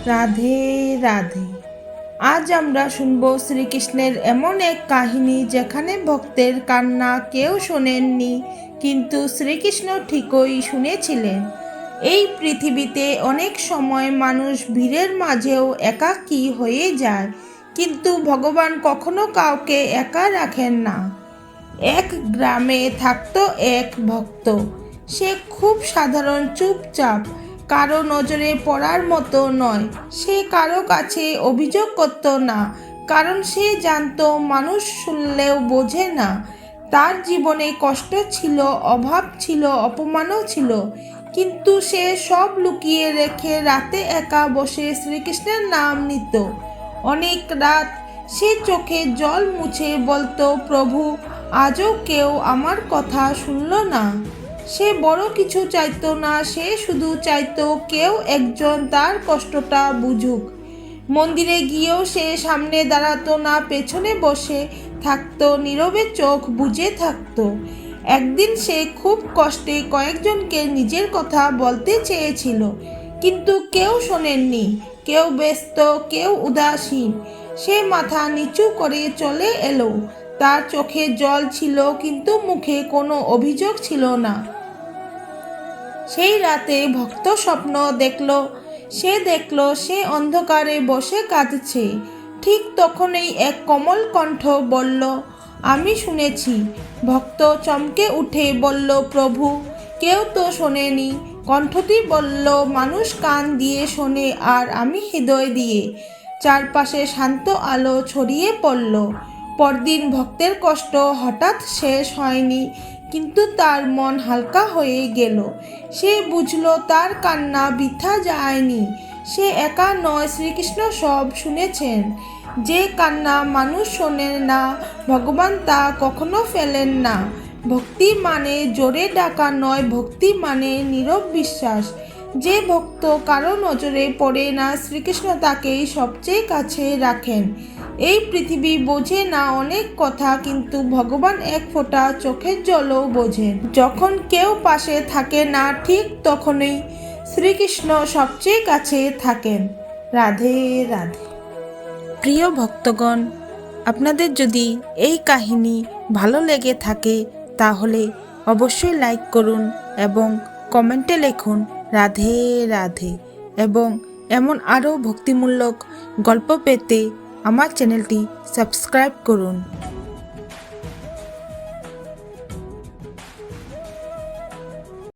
রাধে রাধে। আজ আমরা শুনব শ্রীকৃষ্ণের এমন এক কাহিনী যেখানে ভক্তের কান্না কেউ শোনেননি, কিন্তু শ্রীকৃষ্ণ ঠিকই শুনেছিলেন। এই পৃথিবীতে অনেক সময় মানুষ ভিড়ের মাঝেও একাকী হয়ে যায়, কিন্তু ভগবান কখনো কাউকে একা রাখেন না। এক গ্রামে থাকতো এক ভক্ত। সে খুব সাধারণ, চুপচাপ, কারো নজরে পড়ার মতো নয়। সে কারো কাছে অভিযোগ করত না, কারণ সে জানতো মানুষ শুনলেও বোঝে না। তার জীবনে কষ্ট ছিল, অভাব ছিল, অপমানও ছিল, কিন্তু সে সব লুকিয়ে রেখে রাতে একা বসে শ্রীকৃষ্ণের নাম নিত। অনেক রাত সে চোখে জল মুছে বলতো, প্রভু, আজও কেউ আমার কথা শুনল না। সে বড় কিছু চাইতো না, সে শুধু চাইতো কেউ একজন তার কষ্টটা বুঝুক। মন্দিরে গিয়েও সে সামনে দাঁড়াতো না, পেছনে বসে থাকতো, নীরবে চোখ বুজে থাকতো। একদিন সে খুব কষ্টে কয়েকজনকে নিজের কথা বলতে চেয়েছিল, কিন্তু কেউ শোনেননি। কেউ ব্যস্ত, কেউ উদাসীন। সে মাথা নিচু করে চলে এলো। তার চোখে জল ছিল, কিন্তু মুখে কোনো অভিযোগ ছিল না। সেই রাতে ভক্ত স্বপ্ন দেখল। সে অন্ধকারে বসে কাঁদছে। ঠিক তখনই এক কোমল কণ্ঠ বলল, আমি শুনেছি। ভক্ত চমকে উঠে বলল, প্রভু, কেউ তো শোনেনি। কণ্ঠটি বলল, মানুষ কান দিয়ে শোনে, আর আমি হৃদয় দিয়ে। চারপাশে শান্ত আলো ছড়িয়ে পড়ল। পরদিন ভক্তের কষ্ট হঠাৎ শেষ হয়নি, কিন্তু তার মন হালকা হয়ে গেল। সে বুঝল তার কান্না বৃথা যায়নি। সে একা নয়, শ্রীকৃষ্ণ সব শুনেছেন। যে কান্না মানুষ শোনেন না, ভগবান তা কখনো ফেলেন না। ভক্তি মানে জোরে ডাকা নয়, ভক্তি মানে নীরব বিশ্বাস। যে ভক্ত কারো নজরে পড়ে না, শ্রীকৃষ্ণ তাকেই সবচেয়ে কাছে রাখেন। এই পৃথিবী বোঝে না অনেক কথা, কিন্তু ভগবান এক ফোঁটা চোখের জলও বোঝেন। যখন কেউ পাশে থাকে না, ঠিক তখনই শ্রীকৃষ্ণ সবচেয়ে কাছে থাকেন। রাধে রাধে। প্রিয় ভক্তগণ, আপনাদের যদি এই কাহিনী ভালো লেগে থাকে তাহলে অবশ্যই লাইক করুন এবং কমেন্টে লিখুন রাধে রাধে। এবং এমন আরও ভক্তিমূলক গল্প পেতে আমার চ্যানেলটি সাবস্ক্রাইব করুন।